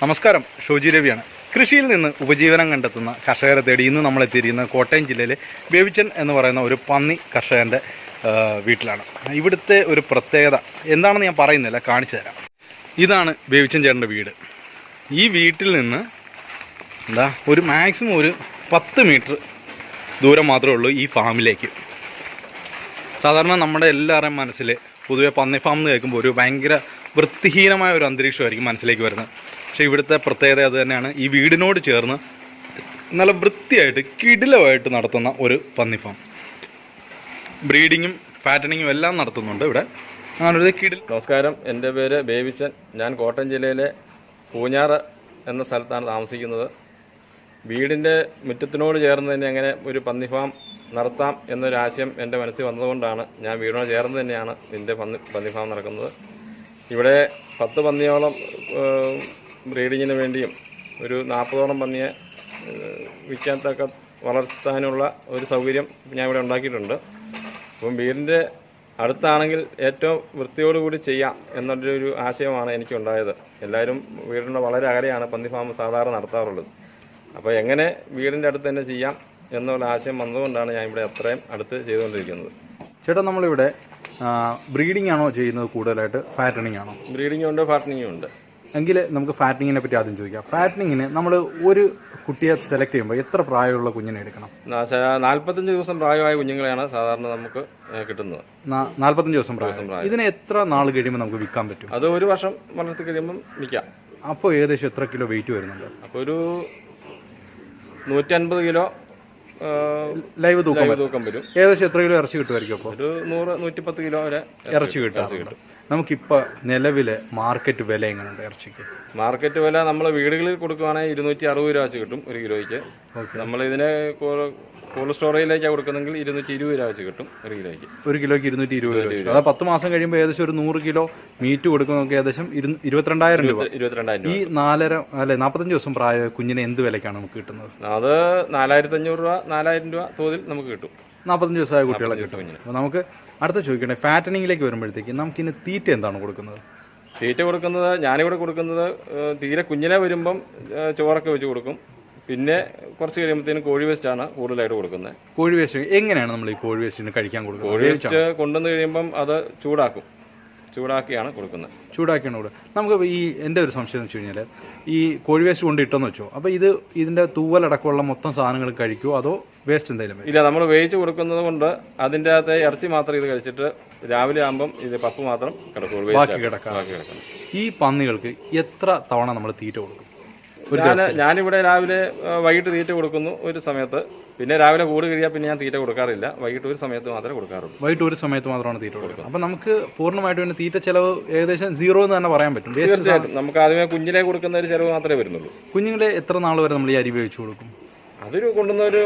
നമസ്കാരം, ഷോജി രവിയാണ്. കൃഷിയിൽ നിന്ന് ഉപജീവനം കണ്ടെത്തുന്ന കർഷകരെ തേടി ഇന്ന് നമ്മൾ എത്തിയിരിക്കുന്നത് കോട്ടയം ജില്ലയിലെ ബേബിച്ചൻ എന്ന് പറയുന്ന ഒരു പന്നി കർഷകൻ്റെ വീട്ടിലാണ്. ഇവിടുത്തെ ഒരു പ്രത്യേകത എന്താണെന്ന് ഞാൻ പറയുന്നില്ല, കാണിച്ചു തരാം. ഇതാണ് ബേബിച്ചൻ ചേട്ടൻ്റെ വീട്. ഈ വീട്ടിൽ നിന്ന് ഒരു മാക്സിമം ഒരു 10 മീറ്റർ ദൂരം മാത്രമേ ഉള്ളൂ ഈ ഫാമിലേക്ക്. സാധാരണ നമ്മുടെ എല്ലാവരുടെയും മനസ്സിൽ പൊതുവെ പന്നി ഫാം എന്ന് കേൾക്കുമ്പോൾ ഒരു ഭയങ്കര വൃത്തിഹീനമായ ഒരു അന്തരീക്ഷമായിരിക്കും മനസ്സിലേക്ക് വരുന്നത്. പക്ഷേ ഇവിടുത്തെ പ്രത്യേകത അത് തന്നെയാണ്. ഈ വീടിനോട് ചേർന്ന് നല്ല വൃത്തിയായിട്ട് കിടിലമായിട്ട് നടത്തുന്ന ഒരു പന്നി ഫാം. ബ്രീഡിങ്ങും ഫാറ്റനിങ്ങും എല്ലാം നടത്തുന്നുണ്ട് ഇവിടെ. അങ്ങനൊരു കിടിൽ. നമസ്കാരം, എൻ്റെ പേര് ബേബിച്ചൻ. ഞാൻ കോട്ടയം ജില്ലയിലെ പൂഞ്ഞാറ് എന്ന സ്ഥലത്താണ് താമസിക്കുന്നത്. വീടിൻ്റെ മുറ്റത്തിനോട് ചേർന്ന് തന്നെ അങ്ങനെ ഒരു പന്നി ഫാം നടത്താം എന്നൊരാശയം എൻ്റെ മനസ്സിൽ വന്നതുകൊണ്ടാണ് ഞാൻ വീടിനോട് ചേർന്ന് തന്നെയാണ് ഇതിൻ്റെ പന്നി ഫാം നടക്കുന്നത്. ഇവിടെ 10 പന്നിയോളം ബ്രീഡിങ്ങിന് വേണ്ടിയും ഒരു 40ഓളം പന്നിയെ വിൽക്കാത്തൊക്കെ വളർത്താനുള്ള ഒരു സൗകര്യം ഞാൻ ഇവിടെ ഉണ്ടാക്കിയിട്ടുണ്ട്. അപ്പം വീടിൻ്റെ അടുത്താണെങ്കിൽ ഏറ്റവും വൃത്തിയോടുകൂടി ചെയ്യാം എന്നുള്ളൊരു ആശയമാണ് എനിക്കുണ്ടായത്. എല്ലാവരും വീടിൻ്റെ വളരെ അകലെയാണ് പന്നി ഫാം സാധാരണ നടത്താറുള്ളത്. അപ്പോൾ എങ്ങനെ വീടിൻ്റെ അടുത്ത് തന്നെ ചെയ്യാം എന്നുള്ള ആശയം വന്നതുകൊണ്ടാണ് ഞാൻ ഇവിടെ അത്രയും അടുത്ത് ചെയ്തുകൊണ്ടിരിക്കുന്നത്. ചേട്ടാ, നമ്മളിവിടെ ബ്രീഡിംഗ് ആണോ ചെയ്യുന്നത് കൂടുതലായിട്ട്, ഫാറ്റനിങ് ആണോ? ബ്രീഡിങ്ങും ഉണ്ട്, ഫാറ്റനിങ്ങും ഉണ്ട്. എങ്കിൽ നമുക്ക് ഫാറ്റനിങ്ങിനെ പറ്റി ആദ്യം ചോദിക്കാം. ഫാറ്റനിങ്ങിന് നമ്മൾ ഒരു കുട്ടിയെ സെലക്ട് ചെയ്യുമ്പോൾ എത്ര പ്രായമുള്ള കുഞ്ഞിനെ എടുക്കണം? 45 ദിവസം പ്രായമായ കുഞ്ഞുങ്ങളെയാണ് സാധാരണ നമുക്ക് കിട്ടുന്നത്. 45 ദിവസം പ്രായം. ഇതിന് എത്ര നാൾ കഴിയുമ്പോൾ നമുക്ക് വിൽക്കാൻ പറ്റും? അത് 1 വർഷം വളർത്തി കഴിയുമ്പം വിൽക്കാം. അപ്പോൾ ഏകദേശം എത്ര കിലോ വെയിറ്റ് വരുന്നുണ്ട്? അപ്പോൾ ഒരു 150 കിലോ ലൈവ് തൂക്കം വരും. ഏകദേശം എത്ര കിലോ ഇറച്ചി കിട്ടുമായിരിക്കും? അപ്പോൾ ഒരു 100-110 കിലോ വരെ ഇറച്ചി കിട്ടും. നമുക്കിപ്പോൾ നിലവിലെ മാർക്കറ്റ് വില എങ്ങനെയുണ്ട് ഇറച്ചിക്ക്? മാർക്കറ്റ് വില നമ്മൾ വീടുകളിൽ കൊടുക്കുകയാണെങ്കിൽ 260 രൂപ വെച്ച് കിട്ടും 1 കിലോയ്ക്ക്. നമ്മൾ ഇതിനെ കോൾഡ് സ്റ്റോറേജിലേക്കാണ് കൊടുക്കുന്നെങ്കിൽ 220 രൂപ വെച്ച് കിട്ടും 1 കിലോയ്ക്ക്. 1 കിലോയ്ക്ക് 220 രൂപ. അത് 10 മാസം കഴിയുമ്പോൾ ഏകദേശം ഒരു 100 കിലോ മീറ്റ് കൊടുക്കുന്നതൊക്കെ ഏകദേശം 22,000 രൂപ. 22,000 ഈ 45 ദിവസം പ്രായ കുഞ്ഞിനെ എന്ത് വിലക്കാണ് നമുക്ക് കിട്ടുന്നത്? അത് 4,500 രൂപ 4,000 രൂപ തോതിൽ നമുക്ക് കിട്ടും. 45 ദിവസമായ കുട്ടികളെ കിട്ടും. അപ്പോൾ നമുക്ക് അടുത്ത ചോദിക്കണേ, ഫാറ്റനിങ്ങിലേക്ക് വരുമ്പോഴത്തേക്ക് നമുക്കിന് തീറ്റ എന്താണ് കൊടുക്കുന്നത്? തീറ്റ കൊടുക്കുന്നത് ഞാനിവിടെ കൊടുക്കുന്നത് തീരെ കുഞ്ഞിനെ വരുമ്പം ചോറൊക്കെ വെച്ച് കൊടുക്കും. പിന്നെ കുറച്ച് കഴിയുമ്പോഴത്തേനും കോഴി വേസ്റ്റാണ് കൂടുതലായിട്ട് കൊടുക്കുന്നത്. കോഴി വേസ്റ്റ് എങ്ങനെയാണ് നമ്മൾ ഈ കോഴി വേസ്റ്റിന് കഴിക്കാൻ കൊടുക്കുന്നത്? കോഴി വേസ്റ്റ് കൊണ്ടുവന്ന് കഴിയുമ്പം അത് ചൂടാക്കിയാണ് കൊടുക്കുന്നത്. ചൂടാക്കിയാണ് കൊടുക്കുക. നമുക്ക് ഈ എൻ്റെ ഒരു സംശയം എന്ന് വെച്ച് കഴിഞ്ഞാൽ, ഈ കോഴി വേസ്റ്റ് കൊണ്ട് ഇട്ടെന്ന് വെച്ചോ, അപ്പോൾ ഇതിൻ്റെ തൂവലടക്കമുള്ള മൊത്തം സാധനങ്ങൾ കഴിക്കുമോ അതോ വേസ്റ്റ് എന്തെങ്കിലും? ഇല്ല, നമ്മൾ വേവിച്ച് കൊടുക്കുന്നത് കൊണ്ട് അതിൻ്റെ അകത്തെ ഇറച്ചി മാത്രം ഇത് കഴിച്ചിട്ട് രാവിലെ ആകുമ്പം ഇത് പപ്പ് മാത്രം കിടക്കും, ബാക്കി കിടക്കാം. ഈ പന്നികൾക്ക് എത്ര തവണ നമ്മൾ തീറ്റ കൊടുക്കും? ഞാനിവിടെ രാവിലെ വൈകിട്ട് തീറ്റ കൊടുക്കുന്നു ഒരു സമയത്ത്. പിന്നെ രാവിലെ കൂട് കഴിയാൽ പിന്നെ ഞാൻ തീറ്റ കൊടുക്കാറില്ല. വൈകിട്ട് ഒരു സമയത്ത് മാത്രമേ കൊടുക്കാറുള്ളൂ. വൈകിട്ട് ഒരു സമയത്ത് മാത്രമാണ് തീറ്റ കൊടുക്കുക. അപ്പം നമുക്ക് പൂർണ്ണമായിട്ട് പിന്നെ തീറ്റ ചിലവ് ഏകദേശം 0 എന്ന് തന്നെ പറയാൻ പറ്റും. തീർച്ചയായിട്ടും നമുക്ക് ആദ്യമേ കുഞ്ഞിനെ കൊടുക്കുന്ന ഒരു ചിലവ് മാത്രമേ വരുന്നുള്ളൂ. കുഞ്ഞുങ്ങളെ എത്ര നാൾ വരെ നമ്മൾ ഈ അരി വേവിച്ച് കൊടുക്കും? അതൊരു കൊണ്ടുവന്ന ഒരു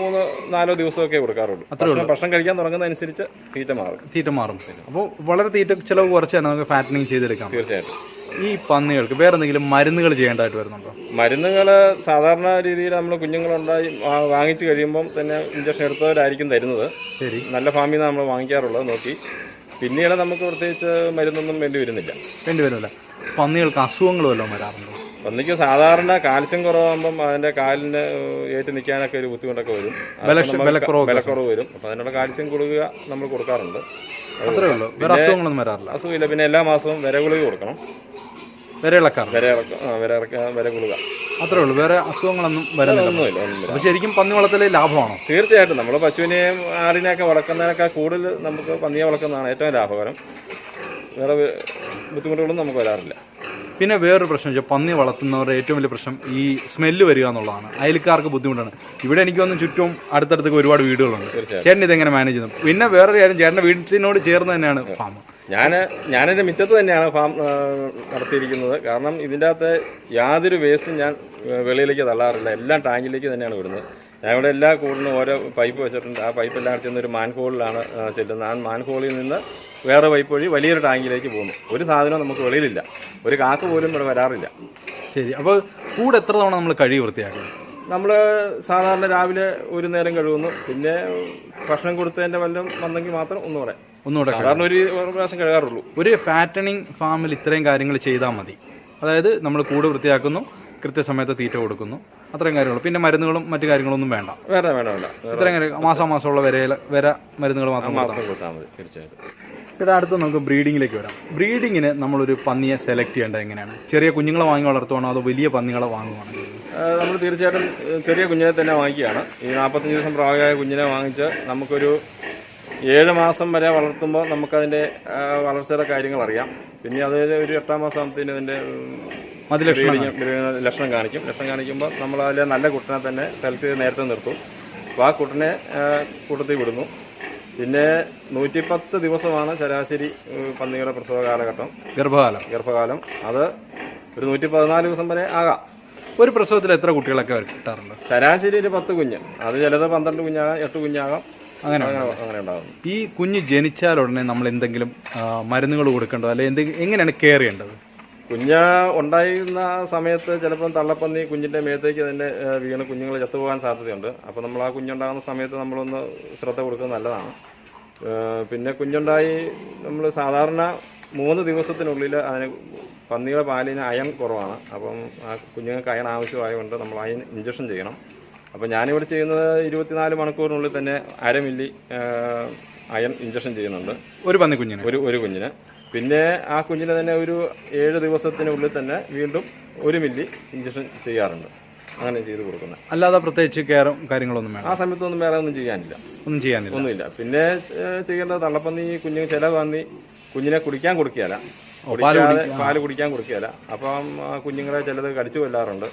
3-4 ദിവസമൊക്കെ കൊടുക്കാറുള്ളൂ. ഭക്ഷണം കഴിക്കാൻ തുടങ്ങുന്നതനുസരിച്ച് തീറ്റ മാറും. അപ്പോൾ വളരെ തീറ്റ ചിലവ് കുറച്ച് തന്നെ നമുക്ക് ഫാറ്റനിങ് ചെയ്തെടുക്കാം. തീർച്ചയായിട്ടും. ഈ പന്നികൾക്ക് വേറെ എന്തെങ്കിലും മരുന്നുകൾ ചെയ്യേണ്ടതായിട്ട് വരുന്നുണ്ടോ? മരുന്നുകൾ സാധാരണ രീതിയിൽ നമ്മൾ കുഞ്ഞുങ്ങളുണ്ടായി വാങ്ങിച്ചു കഴിയുമ്പം തന്നെ ഇഞ്ചക്ഷൻ എടുത്തവരായിരിക്കും തരുന്നത്. ശരി, നല്ല ഫാമിൽ നിന്ന് നമ്മൾ വാങ്ങിക്കാറുള്ളത് നോക്കി. പിന്നീട് നമുക്ക് പ്രത്യേകിച്ച് മരുന്നൊന്നും വേണ്ടി വരുന്നില്ല. പന്നികൾക്ക് അസുഖങ്ങൾ വല്ലതും വരാറുണ്ടോ? പന്നിക്ക് സാധാരണ കാൽസ്യം കുറവാകുമ്പം അതിന്റെ കാലിന് ഏറ്റ് നിൽക്കാനൊക്കെ ഒരു ബുദ്ധിമുട്ടൊക്കെ വരും, വിലക്കുറവ് വരും. അപ്പം അതിനുള്ള കാൽസ്യം ഗുളിക നമ്മൾ കൊടുക്കാറുണ്ട്. അത്രേ ഉള്ളൂ, വേറെ അസുഖങ്ങളൊന്നും വരാറില്ല. അസുഖമില്ല. പിന്നെ എല്ലാ മാസവും വിര ഗുളിക കൊടുക്കണം. വിര ഗുളിക. അത്രേ ഉള്ളൂ, വേറെ അസുഖങ്ങളൊന്നും വരുന്നില്ല. അപ്പോൾ ശരിക്കും പന്നി വളർത്തൽ ലാഭമാണോ? തീർച്ചയായിട്ടും. നമ്മൾ പശുവിനെയും ആടിനെയൊക്കെ വളർക്കുന്നതിനേക്കാൾ കൂടുതൽ നമുക്ക് പന്നിയെ വളർക്കുന്നതാണ് ഏറ്റവും ലാഭകരം. വേറെ ബുദ്ധിമുട്ടുകളൊന്നും നമുക്ക് വരാറില്ല. പിന്നെ വേറൊരു പ്രശ്നം വെച്ചാൽ പന്നി വളർത്തുന്നവരുടെ ഏറ്റവും വലിയ പ്രശ്നം ഈ സ്മെല്ല് വരിക എന്നുള്ളതാണ്. അയൽക്കാർക്ക് ബുദ്ധിമുട്ടാണ്. ഇവിടെ എനിക്ക് തോന്നുന്നു ചുറ്റും അടുത്തടുത്തൊക്കെ ഒരുപാട് വീടുകളുണ്ട്. ചേട്ടൻ ഇതെങ്ങനെ മാനേജ് ചെയ്യുന്നു? പിന്നെ വേറൊരു കാര്യം, ചേട്ടൻ്റെ വീട്ടിനോട് ചേർന്ന് തന്നെയാണ് ഫാം. ഞാനെൻ്റെ മുറ്റത്ത് തന്നെയാണ് ഫാം നടത്തിയിരിക്കുന്നത്. കാരണം ഇതിൻ്റെ അകത്ത് യാതൊരു വേസ്റ്റും ഞാൻ വെളിയിലേക്ക് തള്ളാറില്ല. എല്ലാം ടാങ്കിലേക്ക് തന്നെയാണ് വിടുന്നത്. ഞാൻ ഇവിടെ എല്ലാ കൂടിനും ഓരോ പൈപ്പ് വെച്ചിട്ടുണ്ട്. ആ പൈപ്പെല്ലാം ചെന്ന് ഒരു മാൻഹോളിലാണ് ചെല്ലുന്നത്. ആ മാൻഹോളിൽ നിന്ന് വേറെ പൈപ്പ് വഴി വലിയൊരു ടാങ്കിലേക്ക് പോകുന്നു. ഒരു സാധനം നമുക്ക് വെളിയിലില്ല. ഒരു കാക്ക പോലും ഇവിടെ വരാറില്ല. ശരി, അപ്പോൾ കൂടെ എത്ര തവണ നമ്മൾ കഴുകി വൃത്തിയാക്കും? നമ്മൾ സാധാരണ രാവിലെ ഒരു നേരം കഴുകുന്നു. പിന്നെ ഭക്ഷണം കൊടുത്തതിൻ്റെ വല്ലതും വന്നെങ്കിൽ മാത്രം ഒന്നുകൂടെ സാധാരണ ഒരു പ്രാവശ്യം കഴുകാറുള്ളൂ. ഒരു ഫാറ്റനിങ് ഫാമിൽ ഇത്രയും കാര്യങ്ങൾ ചെയ്താൽ മതി. അതായത് നമ്മൾ കൂട് വൃത്തിയാക്കുന്നു, കൃത്യസമയത്ത് തീറ്റ കൊടുക്കുന്നു, അത്രയും കാര്യങ്ങൾ. പിന്നെ മരുന്നുകളും മറ്റു കാര്യങ്ങളൊന്നും വേണ്ട. വേണ്ട. ഇത്രയും കാര്യം മാസമുള്ള വര മരുന്നുകൾ മാത്രം കൊടുത്താൽ മതി. തീർച്ചയായിട്ടും. ചേട്ടാ, അടുത്ത് നമുക്ക് ബ്രീഡിങ്ങിലേക്ക് വരാം. ബ്രീഡിങ്ങിന് നമ്മളൊരു പന്നിയെ സെലക്ട് ചെയ്യേണ്ടത് എങ്ങനെയാണ്? ചെറിയ കുഞ്ഞുങ്ങളെ വാങ്ങി വളർത്തുവാണോ അതോ വലിയ പന്നികളെ വാങ്ങുവാണോ? നമ്മൾ തീർച്ചയായിട്ടും ചെറിയ കുഞ്ഞിനെ തന്നെ വാങ്ങിക്കുകയാണ്. ഈ 45 ദിവസം പ്രായമായ കുഞ്ഞിനെ വാങ്ങിച്ച് നമുക്കൊരു 7 മാസം വരെ വളർത്തുമ്പോൾ നമുക്കതിൻ്റെ വളർച്ചയുടെ കാര്യങ്ങൾ അറിയാം. പിന്നെ അതായത് ഒരു 8ാം മാസം ആകുമ്പോഴത്തേന് അതിൻ്റെ ലക്ഷണം കാണിക്കുമ്പോൾ നമ്മൾ അതിലെ നല്ല കുട്ടനെ തന്നെ സെലക്ട് ചെയ്ത് നേരത്തെ നിർത്തും. അപ്പോൾ ആ കുട്ടനെ കൂട്ടത്തിൽ വിടുന്നു. പിന്നെ 110 ദിവസമാണ് ശരാശരി പന്നിയുടെ പ്രസവ കാലഘട്ടം, ഗർഭകാലം. അത് ഒരു 114 ദിവസം വരെ ആകാം. ഒരു പ്രസവത്തിൽ എത്ര കുട്ടികളൊക്കെ കിട്ടാറുണ്ട്? ശരാശരി ഒരു 10 കുഞ്ഞ്. അത് ചിലത് 12 കുഞ്ഞാകാം, 8 കുഞ്ഞാകാം, അങ്ങനെ ഉണ്ടാകും. ഈ കുഞ്ഞ് ജനിച്ചാൽ ഉടനെ നമ്മൾ എന്തെങ്കിലും മരുന്നുകൾ കൊടുക്കേണ്ടത്, അല്ലെങ്കിൽ എങ്ങനെയാണ് കെയർ ചെയ്യേണ്ടത്? കുഞ്ഞ് ഉണ്ടായിരുന്ന സമയത്ത് ചിലപ്പം തള്ളപ്പന്നി കുഞ്ഞിൻ്റെ മേത്തേക്ക് തന്നെ വീണ് കുഞ്ഞുങ്ങൾ ചത്തുപോകാൻ സാധ്യതയുണ്ട്. അപ്പോൾ നമ്മൾ ആ കുഞ്ഞുണ്ടാകുന്ന സമയത്ത് നമ്മളൊന്ന് ശ്രദ്ധ കൊടുക്കുന്നത് നല്ലതാണ്. പിന്നെ കുഞ്ഞുണ്ടായി നമ്മൾ സാധാരണ 3 ദിവസത്തിനുള്ളിൽ അതിന് പന്നിയുടെ പാലിന് അയൺ കുറവാണ്. അപ്പം ആ കുഞ്ഞുങ്ങൾക്ക് അയൺ ആവശ്യമായതുകൊണ്ട് നമ്മൾ അയൺ ഇഞ്ചക്ഷൻ ചെയ്യണം. അപ്പോൾ ഞാനിവിടെ ചെയ്യുന്നത് 24 മണിക്കൂറിനുള്ളിൽ തന്നെ 1/2 മില്ലി അയൺ ഇഞ്ചക്ഷൻ ചെയ്യുന്നുണ്ട് ഒരു കുഞ്ഞിന്. പിന്നെ ആ കുഞ്ഞിനെ തന്നെ ഒരു 7 ദിവസത്തിനുള്ളിൽ തന്നെ വീണ്ടും 1 മില്ലി ഇഞ്ചക്ഷൻ ചെയ്യാറുണ്ട്. അങ്ങനെ ചെയ്ത് കൊടുക്കുന്നത്. അല്ലാതെ പ്രത്യേകിച്ച് കെയറും കാര്യങ്ങളൊന്നും വേണം. ആ സമയത്തൊന്നും വേറെ ഒന്നും ചെയ്യാനില്ല. പിന്നെ ചെയ്യേണ്ടത് തള്ളപ്പന്നി ചില പന്നി കുഞ്ഞിനെ കുടിക്കാൻ കൊടുക്കുകയല്ല, പാല് കുടിക്കാൻ കൊടുക്കുകയല്ല. അപ്പം കുഞ്ഞുങ്ങളെ ചിലത് കടിച്ചു കൊല്ലാറുണ്ട്.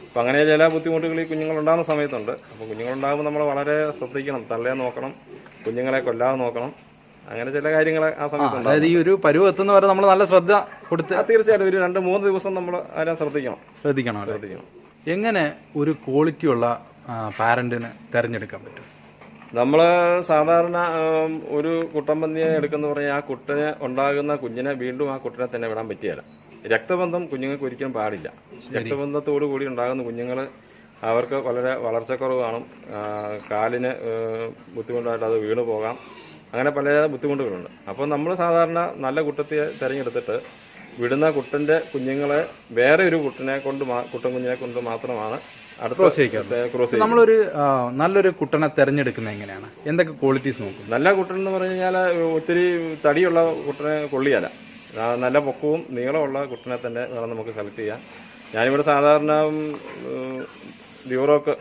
അപ്പം അങ്ങനെ ചില ബുദ്ധിമുട്ടുകൾ ഈ കുഞ്ഞുങ്ങളുണ്ടാകുന്ന സമയത്തുണ്ട്. അപ്പോൾ കുഞ്ഞുങ്ങളുണ്ടാകുമ്പോൾ നമ്മൾ വളരെ ശ്രദ്ധിക്കണം, തള്ളയെ നോക്കണം, കുഞ്ഞുങ്ങളെ കൊല്ലാതെ നോക്കണം. അങ്ങനെ ചില കാര്യങ്ങൾ ആ സമയത്ത്. അതായത് ഈ ഒരു പരുവ് എത്തുന്നവരെ നമ്മൾ നല്ല ശ്രദ്ധ കൊടുത്ത് തീർച്ചയായിട്ടും ഒരു 2-3 ദിവസം നമ്മൾ അതിനെ ശ്രദ്ധിക്കണം. എങ്ങനെ ഒരു ക്വാളിറ്റിയുള്ള പാരന്റിനെ തിരഞ്ഞെടുക്കാൻ പറ്റും? നമ്മൾ സാധാരണ ഒരു കുട്ടൻപന്നിയെ എടുക്കുന്ന പറഞ്ഞാൽ ആ കുട്ടനെ ഉണ്ടാകുന്ന കുഞ്ഞിനെ വീണ്ടും ആ കുട്ടനെ തന്നെ വിടാൻ പറ്റിയല്ല. രക്തബന്ധം കുഞ്ഞുങ്ങൾക്ക് ഒരിക്കലും പാടില്ല. രക്തബന്ധത്തോടു കൂടി ഉണ്ടാകുന്ന കുഞ്ഞുങ്ങൾ അവർക്ക് വളരെ വളർച്ചക്കുറവ് കാണും, കാലിന് ബുദ്ധിമുട്ടായിട്ട് അത് വീണു പോകാം, അങ്ങനെ പല ബുദ്ധിമുട്ടുകളുണ്ട്. അപ്പോൾ നമ്മൾ സാധാരണ നല്ല കുട്ടത്തെ തിരഞ്ഞെടുത്തിട്ട് വിടുന്ന കുട്ടൻ്റെ കുഞ്ഞുങ്ങളെ വേറെ ഒരു കുട്ടൻ കുഞ്ഞിനെ കൊണ്ട് മാത്രമാണ് ക്രോസ്. നമ്മളൊരു നല്ലൊരു കുട്ടനെ തിരഞ്ഞെടുക്കുന്നത് എങ്ങനെയാണ്? എന്തൊക്കെ ക്വാളിറ്റീസ് നോക്കും? നല്ല കുട്ടൻ എന്ന് പറഞ്ഞു കഴിഞ്ഞാൽ ഒത്തിരി തടിയുള്ള കുട്ടനെ കൊള്ളിയല്ല, നല്ല പൊക്കവും നീളമുള്ള കുട്ടനെ തന്നെ വേണം നമുക്ക് സെലക്ട് ചെയ്യാൻ. ഞാനിവിടെ സാധാരണ ഡ്യൂറോക്ക്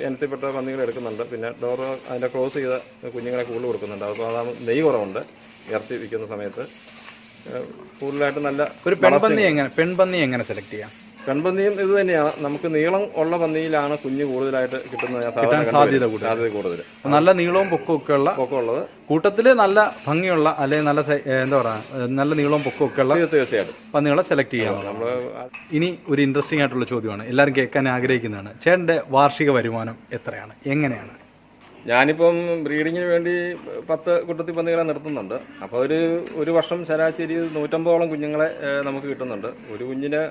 ഇനത്തിൽപ്പെട്ട പന്നികൾ എടുക്കുന്നുണ്ട്. പിന്നെ ഡോറോ അതിൻ്റെ ക്രോസ് ചെയ്ത കുഞ്ഞുങ്ങളെ കൂടുതൽ കൊടുക്കുന്നുണ്ട്. അപ്പോൾ അതാണ് നെയ്യ് കുറവുണ്ട് ഇറച്ചി വിൽക്കുന്ന സമയത്ത്. കൂടുതലായിട്ട് നല്ല ഒരു പെൺപന്നി എങ്ങനെ സെലക്ട് ചെയ്യാം? പെൺപന്നിയും ഇത് തന്നെയാണ്. നമുക്ക് നീളം ഉള്ള പന്നിയിലാണ് കുഞ്ഞ് കൂടുതലായിട്ട് കിട്ടുന്നത്, സാധ്യത കൂടുതൽ. നല്ല നീളവും പൊക്കമൊക്കെ ഉള്ളത് കൂട്ടത്തില് നല്ല ഭംഗിയുള്ള അല്ലെങ്കിൽ നല്ല എന്താ പറയുക നല്ല നീളവും പൊക്കമൊക്കെ ഉള്ള തീർച്ചയായിട്ടും പന്നികളെ സെലക്ട് ചെയ്യാം. ഇനി ഒരു ഇൻട്രസ്റ്റിംഗ് ആയിട്ടുള്ള ചോദ്യമാണ്, എല്ലാവരും കേൾക്കാൻ ആഗ്രഹിക്കുന്നതാണ്. ചേട്ടന്റെ വാർഷിക വരുമാനം എത്രയാണ്, എങ്ങനെയാണ്? ഞാനിപ്പം ബ്രീഡിങ്ങിന് വേണ്ടി 10 കുട്ടത്തി പന്നികളെ നിർത്തുന്നുണ്ട്. അപ്പോൾ ഒരു വർഷം ശരാശരി 150ഓളം കുഞ്ഞുങ്ങളെ നമുക്ക് കിട്ടുന്നുണ്ട്. ഒരു കുഞ്ഞിന്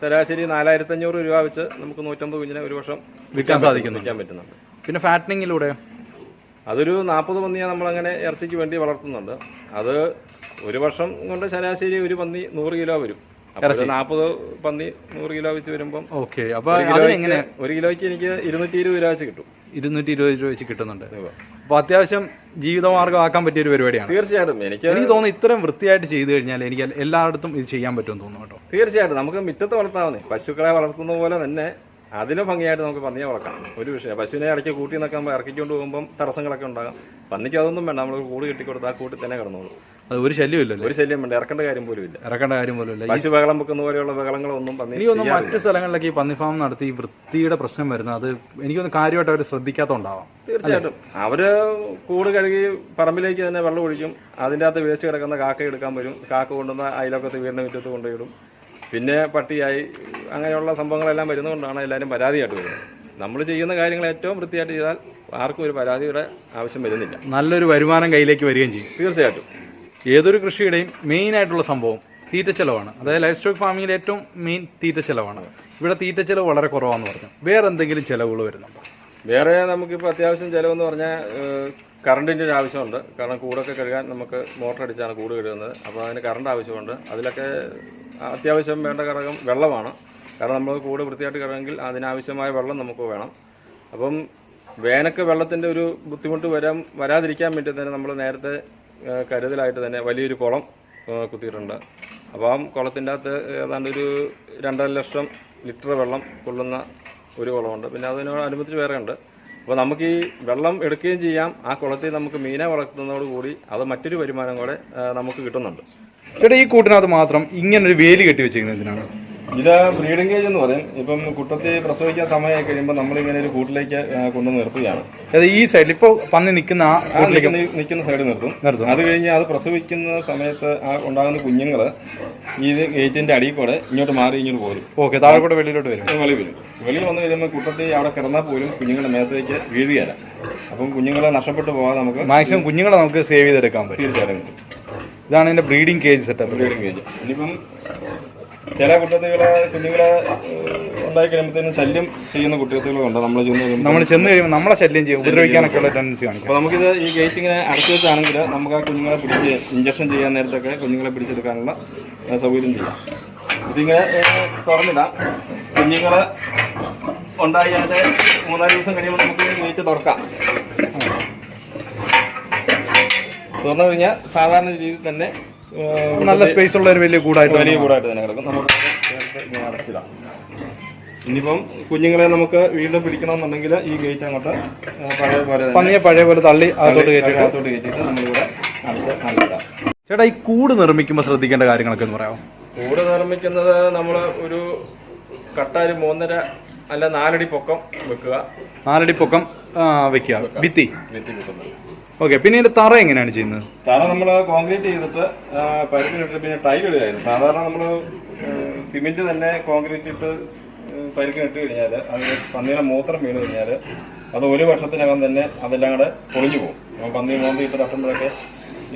ശരാശരി 4500 രൂപ വെച്ച് നമുക്ക് 150 കുഞ്ഞിനെ ഒരു വർഷം വിൽക്കാൻ പറ്റുന്നുണ്ട്. പിന്നെ ഫാറ്റനിങ്ങിലൂടെ അതൊരു 40 പന്നിയെ നമ്മളങ്ങനെ ഇറച്ചിക്ക് വേണ്ടി വളർത്തുന്നുണ്ട്. അത് ഒരു വർഷം കൊണ്ട് ശരാശരി ഒരു പന്നി 100 കിലോ വരും. 40 പന്നി 100 കിലോ വെച്ച് വരുമ്പം ഒരു കിലോയ്ക്ക് എനിക്ക് 220 രൂപ വെച്ച് കിട്ടും. 220 രൂപ വെച്ച് കിട്ടുന്നുണ്ട്. അപ്പൊ അത്യാവശ്യം ജീവിതമാർഗം ആക്കാൻ പറ്റിയ ഒരു പരിപാടിയാണ്. തീർച്ചയായിട്ടും എനിക്ക് തോന്നുന്നു ഇത്രയും വൃത്തിയായിട്ട് ചെയ്തു കഴിഞ്ഞാൽ എനിക്ക് എല്ലായിടത്തും ഇത് ചെയ്യാൻ പറ്റുമെന്ന് തോന്നുന്നു കേട്ടോ. തീർച്ചയായിട്ടും നമുക്ക് മുറ്റത്ത് വളർത്താവുന്നേ, പശുക്കളെ വളർത്തുന്ന പോലെ തന്നെ അതിന് ഭംഗിയായിട്ട് നമുക്ക് പന്നിയെ വളർക്കാം. ഒരു വിഷയം പശുവിനെ ഇടയ്ക്ക് കൂട്ടി നിൽക്കുമ്പോൾ ഇറക്കിക്കൊണ്ട് പോകുമ്പോൾ തടസ്സങ്ങളൊക്കെ ഉണ്ടാകും. പന്നിക്ക് അതൊന്നും വേണ്ട, നമ്മൾ കൂട് കെട്ടിക്കൊടുത്ത് ആ കൂട്ടിൽ തന്നെ കിടന്നോളൂ. അത് ഒരു ശല്യമില്ലല്ലോ, ഒരു ശല്യം വേണ്ട, ഇറക്കേണ്ട കാര്യം പോലും ഇല്ല. പശു ബഹളം വെക്കുന്ന പോലെയുള്ള ബഹളങ്ങളൊന്നും എനിക്കൊന്നും മറ്റു സ്ഥലങ്ങളിലൊക്കെ ഈ പന്നി ഫാം നടത്തി ഈ വൃത്തിയുടെ പ്രശ്നം വരുന്നത് അത് എനിക്കൊന്ന് കാര്യമായിട്ട് അവർ ശ്രദ്ധിക്കാത്തതുണ്ടാവാം. തീർച്ചയായിട്ടും അവര് കൂട് കഴുകി പറമ്പിലേക്ക് തന്നെ വെള്ളം ഒഴിക്കും. അതിൻ്റെ അകത്ത് വേസ്റ്റ് കിടക്കുന്ന കാക്ക എടുക്കാൻ വരും. കാക്ക കൊണ്ടുവന്ന അയലൊക്കത്ത് വീടിന്റെ മുറ്റത്ത് കൊണ്ടുപോയിടും. പിന്നെ പട്ടിയായി അങ്ങനെയുള്ള സംഭവങ്ങളെല്ലാം വരുന്നതുകൊണ്ടാണ് എല്ലാവരും പരാതിയായിട്ട് വരുന്നത്. നമ്മൾ ചെയ്യുന്ന കാര്യങ്ങൾ ഏറ്റവും വൃത്തിയായിട്ട് ചെയ്താൽ ആർക്കും ഒരു പരാതിയുടെ ആവശ്യം വരുന്നില്ല. നല്ലൊരു വരുമാനം കയ്യിലേക്ക് വരികയും ചെയ്യും. തീർച്ചയായിട്ടും ഏതൊരു കൃഷിയുടെയും മെയിൻ ആയിട്ടുള്ള സംഭവം തീറ്റച്ചെലവാണ്. അതായത് ലൈഫ് സ്റ്റോക്ക് ഫാമിങ്ങിൽ ഏറ്റവും മെയിൻ തീറ്റച്ചെലവാണ്. ഇവിടെ തീറ്റച്ചെലവ് വളരെ കുറവാന്ന് പറഞ്ഞു. വേറെ എന്തെങ്കിലും ചെലവുകൾ വരുന്നുണ്ടോ? വേറെ നമുക്കിപ്പോൾ അത്യാവശ്യം ചിലവെന്ന് പറഞ്ഞാൽ കറണ്ടിൻ്റെ ഒരു ആവശ്യമുണ്ട്. കാരണം കൂടൊക്കെ കഴുകാൻ നമുക്ക് മോട്ടർ അടിച്ചാണ് കൂട് കഴുകുന്നത്. അപ്പോൾ അതിന് കറണ്ട് ആവശ്യമുണ്ട്. അതിലൊക്കെ അത്യാവശ്യം വേണ്ട ഘടകം വെള്ളമാണ്. കാരണം നമ്മൾ കൂട് വൃത്തിയായിട്ട് കഴുകണമെങ്കിൽ അതിനാവശ്യമായ വെള്ളം നമുക്ക് വേണം. അപ്പം വേനൽക്ക് വെള്ളത്തിൻ്റെ ഒരു ബുദ്ധിമുട്ട് വരാതിരിക്കാൻ വേണ്ടി തന്നെ നമ്മൾ നേരത്തെ കരുതലായിട്ട് തന്നെ വലിയൊരു കുളം കുത്തിയിട്ടുണ്ട്. അപ്പം കുളത്തിൻ്റെ അകത്ത് ഏതാണ്ട് ഒരു 2.5 ലക്ഷം ലിറ്റർ വെള്ളം കൊള്ളുന്ന ഒരു കുളമുണ്ട്. പിന്നെ അതിനോടനുബന്ധിച്ച് വേറെ ഉണ്ട്. അപ്പോൾ നമുക്ക് ഈ വെള്ളം എടുക്കുകയും ചെയ്യാം. ആ കുളത്തിൽ നമുക്ക് മീനെ വളർത്തുന്നതോടുകൂടി അത് മറ്റൊരു വരുമാനം കൂടെ നമുക്ക് കിട്ടുന്നുണ്ട്. ചേട്ടാ, ഈ കൂട്ടിനകത്ത് മാത്രം ഇങ്ങനൊരു വേലി കെട്ടി വെച്ചിരിക്കുന്നതിനാണ്? ഇത് ബ്രീഡിംഗ് കേജ് എന്ന് പറയും. ഇപ്പം കുട്ടത്തി പ്രസവിക്കാൻ സമയമായി കഴിയുമ്പോൾ നമ്മളിങ്ങനെ ഒരു കൂട്ടിലേക്ക് കൊണ്ടു നിർത്തുകയാണ്. ഈ സൈഡിൽ ഇപ്പോൾ പന്നി നിൽക്കുന്ന നിൽക്കുന്ന സൈഡിൽ നിർത്തും. അത് കഴിഞ്ഞ് അത് പ്രസവിക്കുന്ന സമയത്ത് ഉണ്ടാകുന്ന കുഞ്ഞുങ്ങൾ ഈ ഗേറ്റിന്റെ അടിയിൽ കൂടെ ഇങ്ങോട്ട് പോരും. ഓക്കെ, താഴെ കൂടെ വെളിയിലോട്ട് വരും. വെളിയിൽ വന്നു കഴിയുമ്പോൾ കുട്ടത്തി അവിടെ കിടന്നാൽ പോലും കുഞ്ഞുങ്ങളുടെ മേത്തേക്ക് വീഴുകയല്ല. അപ്പം കുഞ്ഞുങ്ങളെ നഷ്ടപ്പെട്ടു പോകാതെ നമുക്ക് മാക്സിമം കുഞ്ഞുങ്ങളെ നമുക്ക് സേവ് ചെയ്തെടുക്കാൻ പറ്റും. തീർച്ചയായിട്ടും ഇതാണ് ഇതിന്റെ breeding cage setup. Breeding cage. ഇനിയിപ്പം ചില കുട്ടത്തികളെ കുഞ്ഞുങ്ങളെ ഉണ്ടായി കഴിയുമ്പോഴത്തേനും ശല്യം ചെയ്യുന്ന കുട്ടികളുണ്ട്. നമ്മൾ ചെന്ന് കഴിയുമ്പോൾ നമ്മളെ ശല്യം ചെയ്യും, ഉപദ്രവിക്കാനൊക്കെ ഉള്ള ടെൻഡൻസി കാണിക്കും. അപ്പോൾ നമുക്കിത് ഈ ഗേറ്റ് ഇങ്ങനെ അടച്ചു വെച്ചാണെങ്കിൽ നമുക്ക് ആ കുഞ്ഞുങ്ങളെ പിടിച്ച് ഇഞ്ചക്ഷൻ ചെയ്യാൻ നേരത്തൊക്കെ കുഞ്ഞുങ്ങളെ പിടിച്ചെടുക്കാനുള്ള സൗകര്യം ചെയ്യാം. ഇതിങ്ങനെ തുറന്നിടാം. കുഞ്ഞുങ്ങളെ ഉണ്ടായി അതിൻ്റെ 3-4 ദിവസം കഴിയുമ്പോൾ നമുക്ക് ഗേറ്റ് തുറക്കാം. തുറന്നു കഴിഞ്ഞാൽ സാധാരണ രീതിയിൽ തന്നെ നല്ല സ്പേസ് ഉള്ള ഒരു വലിയ കൂടായിട്ട് തന്നെ കിടക്കും. നമുക്ക് ഇങ്ങനെ അടച്ചിടാം. ഇനിയിപ്പം കുഞ്ഞുങ്ങളെ നമുക്ക് വീണ്ടും പിടിക്കണമെന്നുണ്ടെങ്കിൽ ഈ ഗേറ്റ് അങ്ങോട്ട് പഴയ പോലെ തള്ളി അകത്തോട്ട് കയറ്റിയിട്ട് നമ്മളിവിടെ അടച്ചിടാം. ചേട്ടാ, ഈ കൂട് നിർമ്മിക്കുമ്പോൾ ശ്രദ്ധിക്കേണ്ട കാര്യങ്ങളൊക്കെ ഒന്ന് പറയാമോ? കൂട് നിർമ്മിക്കുന്നത് നമ്മൾ ഒരു കട്ട ഒരു 3.5 അല്ല 4 അടി പൊക്കം വെക്കുക. 4 അടി പൊക്കം വെക്കുക. ഭിത്തി വെക്കുന്നത്. ഓക്കെ, പിന്നെ ഇതിന്റെ തറ എങ്ങനെയാണ് ചെയ്യുന്നത്? തറ നമ്മൾ കോൺക്രീറ്റ് ചെയ്തിട്ട് പരിക്കിനിട്ട് പിന്നെ ടൈൽ ഇടുകയായിരുന്നു. സാധാരണ നമ്മൾ സിമെന്റ് തന്നെ കോൺക്രീറ്റ് ഇട്ട് പരിക്കിനിട്ട് കഴിഞ്ഞാൽ അത് പന്നിയുടെ മൂത്രം വീണ് കഴിഞ്ഞാൽ അത് 1 വർഷത്തിനകം തന്നെ അതെല്ലാം കൂടെ പൊളിഞ്ഞു പോകും. പന്നി മോന്തിയിട്ട് തട്ടുമ്പോഴൊക്കെ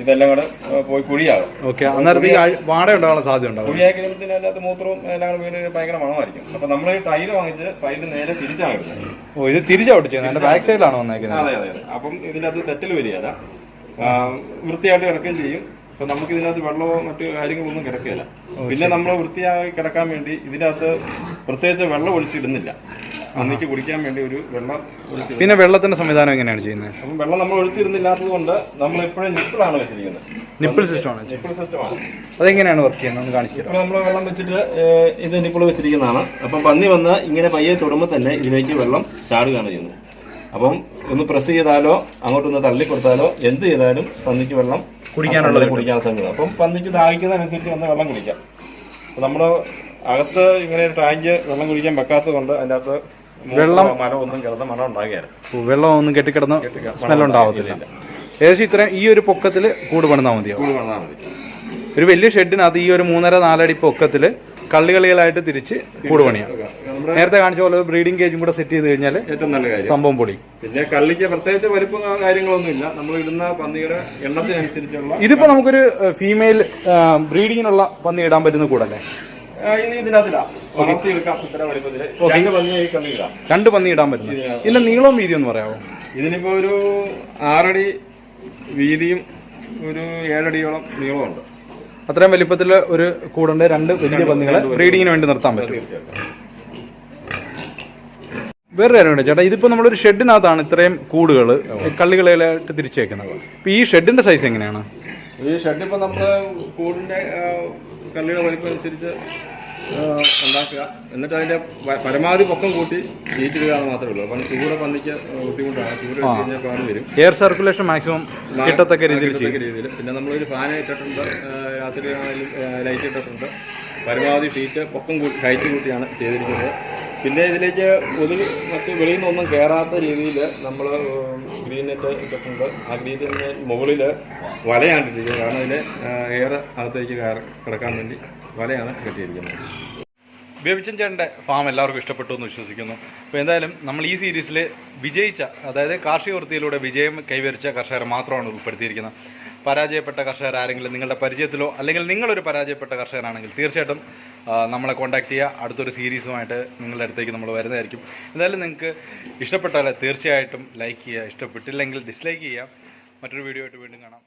ഇതെല്ലാം കൂടെ പോയി കുഴിയാകും. ഓക്കെ, അന്നേരത്തെ വാട ഉണ്ടാകാനുള്ള സാധ്യത ഉണ്ടാവും. കുഴിയായി കഴിയുമ്പോൾ അതിനകത്ത് മൂത്രവും എല്ലാം കൂടെ വീണ് ഭയങ്കര മണമായിരിക്കും. അപ്പൊ നമ്മൾ ഈ ടൈല് വാങ്ങിച്ച് ടൈല് നേരെ തിരിച്ചാണ് ഇടുന്നത്. ഓ, ഇത് തിരിച്ചോട്ട് ചെയ്യുന്നത് ബാക്ക് സൈഡിലാണ് വന്നേക്കുന്നത്. അതെ അതെ അതെ. അപ്പം ഇതിനകത്ത് തെറ്റൽ വരികയില്ല, വൃത്തിയായിട്ട് കിടക്കുകയും ചെയ്യും. അപ്പൊ നമുക്ക് ഇതിനകത്ത് വെള്ളമോ മറ്റു കാര്യങ്ങളൊന്നും കിടക്കുകയില്ല. പിന്നെ നമ്മൾ വൃത്തിയായി കിടക്കാൻ വേണ്ടി ഇതിനകത്ത് പ്രത്യേകിച്ച് വെള്ളം ഒഴിച്ചിടുന്നില്ല. അന്നിക്ക് കുടിക്കാൻ വേണ്ടി ഒരു വെള്ളം ഒഴിച്ചു. പിന്നെ വെള്ളത്തിന്റെ സംവിധാനം എങ്ങനെയാണ് ചെയ്യുന്നത്? അപ്പം വെള്ളം നമ്മൾ ഒഴിച്ചിരുന്നില്ലാത്തത് കൊണ്ട് നമ്മൾ എപ്പോഴും നിപ്പിളാണ് വെച്ചിരിക്കുന്നത്. നിപ്പിൾ സിസ്റ്റമാണ്. അതെങ്ങനെയാണ് വർക്ക് ചെയ്യുന്നത് കാണിച്ചു. ഇപ്പോൾ നമ്മൾ വെള്ളം വെച്ചിട്ട് ഇത് നിപ്പിൾ വെച്ചിരിക്കുന്നതാണ്. അപ്പം പന്നി വന്ന് ഇങ്ങനെ പയ്യെ തൊടുമ്പോൾ തന്നെ ഇതിലേക്ക് വെള്ളം ചാടുകയാണ് ചെയ്യുന്നത്. അപ്പം ഒന്ന് പ്രസ് ചെയ്താലോ അങ്ങോട്ടൊന്ന് തള്ളിക്കൊടുത്താലോ എന്ത് ചെയ്താലും പന്നിക്ക് വെള്ളം കുടിക്കാൻ സമയം. അപ്പം പന്നിക്ക് ദാഹിക്കുന്നതനുസരിച്ച് വന്ന് വെള്ളം കുടിക്കാം. അപ്പം നമ്മൾ അകത്ത് ഇങ്ങനെ ഒരു ടാങ്ക് വെള്ളം കുടിക്കാൻ വെക്കാത്തത് കൊണ്ട് അതിൻ്റെ അകത്ത് മരം ഒന്നും കിടന്ന മണം ഉണ്ടാകുകയാണ്. വെള്ളം ഒന്നും കെട്ടിക്കിടന്ന് സ്മെല്ലുണ്ടാവത്തില്ല. ഏകദേശം ഇത്രയും ഈ ഒരു പൊക്കത്തിൽ കൂട് പണിതാൽ മതിയോ? കൂട് പണിതാൽ മതി. ഒരു വലിയ ഷെഡിനകത്ത് ഈ ഒരു 3.5-4 അടി പൊക്കത്തിൽ കള്ളികളായിട്ട് തിരിച്ച് കൂട് പണിയാം. നേരത്തെ കാണിച്ച പോലെ ബ്രീഡിംഗ് കേജും കൂടെ സെറ്റ് ചെയ്ത് കഴിഞ്ഞാൽ ഏറ്റവും നല്ല കാര്യം. സംഭവം പൊളി. പിന്നെ കള്ളിക്ക് പ്രത്യേകിച്ച് വലിപ്പം കാര്യങ്ങളൊന്നും ഇല്ല. നമ്മൾ ഇടുന്ന പന്നിയുടെ എണ്ണത്തിനനുസരിച്ചുള്ള. ഇതിപ്പോ നമുക്കൊരു ഫീമെയിൽ ബ്രീഡിങ്ങിനുള്ള പന്നി ഇടാൻ പറ്റുന്ന കൂടല്ലേ? ഇതിനകത്തിടാം. വളർത്തിയെടുക്കാം. ഇത്ര വലിപ്പത്തില് 2 പന്നി ഇടാൻ പറ്റുന്നു. ഇതിന്റെ നീളവും വീതിയും ഒന്ന് പറയാമോ? ഇതിനിപ്പോ ഒരു 6 അടി വീതിയും ഒരു 7 അടിയോളം നീളമുണ്ട്. അത്രയും വലിപ്പത്തിൽ ഒരു കൂടുണ്ട്. 2 വലിയ പന്നികളെ ബ്രീഡിങ്ങിന് വേണ്ടി നിർത്താൻ പറ്റും. വേറെ കാര്യമുണ്ട് ചേട്ടാ, ഇതിപ്പോ നമ്മളൊരു ഷെഡിനകത്താണ് ഇത്രയും കൂടുകൾ കള്ളികളായിട്ട് തിരിച്ചേക്കുന്നത്. ഇപ്പൊ ഈ ഷെഡിന്റെ സൈസ് എങ്ങനെയാണ്? ഈ ഷെഡ് ഇപ്പൊ നമ്മള് കൂടിന്റെ കള്ളിയുടെ വലിപ്പം അനുസരിച്ച് ഉണ്ടാക്കുക. എന്നിട്ട് അതിന്റെ പരമാവധി പൊക്കം കൂട്ടി ഈറ്റിടുകയാണ് മാത്രമേ ഉള്ളൂ. അപ്പം ചൂട് പന്നിക്ക് ബുദ്ധിമുട്ടാണ്. ചൂട് കഴിഞ്ഞാൽ പാട് വരും. എയർ സർക്കുലേഷൻ മാക്സിമം കിട്ടത്തക്ക രീതിയിൽ. പിന്നെ നമ്മളൊരു ഫാൻ ഇട്ടിട്ടുണ്ട്. രാത്രി ആണെങ്കിലും ലൈറ്റ് ഇട്ടിട്ടുണ്ട്. പരമാവധി ഷീറ്റ് പൊക്കം കൂട്ടി ഹൈറ്റ് കൂട്ടിയാണ് ചെയ്തിരിക്കുന്നത്. പിന്നെ ഇതിലേക്ക് മറ്റ് വെളിയിൽ നിന്നൊന്നും കയറാത്ത രീതിയിൽ നമ്മൾ ഗ്രീൻ നെറ്റ് ഇട്ടിട്ടുണ്ട്. ആ ഗ്രീൻ നെറ്റിൻ്റെ മുകളിൽ വലയാണ് ഇട്ടിരിക്കുന്നത്. കാരണം അതിൻ്റെ എയർ അകത്തേക്ക് കിടക്കാൻ വേണ്ടി വലയാണ് കെട്ടിയിരിക്കുന്നത്. ബേബിച്ചൻ ചേട്ടൻ്റെ ഫാം എല്ലാവർക്കും ഇഷ്ടപ്പെട്ടു എന്ന് വിശ്വസിക്കുന്നു. അപ്പോൾ എന്തായാലും നമ്മൾ ഈ സീരീസിൽ വിജയിച്ച, അതായത് കാർഷിക വൃത്തിയിലൂടെ വിജയം കൈവരിച്ച കർഷകരെ മാത്രമാണ് ഉൾപ്പെടുത്തിയിരിക്കുന്നത്. പരാജയപ്പെട്ട കർഷകർ ആരെങ്കിലും നിങ്ങളുടെ പരിചയത്തിലോ അല്ലെങ്കിൽ നിങ്ങളൊരു പരാജയപ്പെട്ട കർഷകരാണെങ്കിൽ തീർച്ചയായിട്ടും നമ്മളെ കോൺടാക്ട് ചെയ്യുക. അടുത്തൊരു സീരീസുമായിട്ട് നിങ്ങളുടെ അടുത്തേക്ക് നമ്മൾ വരുന്നതായിരിക്കും. എന്തായാലും നിങ്ങൾക്ക് ഇഷ്ടപ്പെട്ടാൽ തീർച്ചയായിട്ടും ലൈക്ക് ചെയ്യുക, ഇഷ്ടപ്പെട്ടില്ലെങ്കിൽ ഡിസ്ലൈക്ക് ചെയ്യുക. മറ്റൊരു വീഡിയോ ആയിട്ട് വീണ്ടും കാണാം.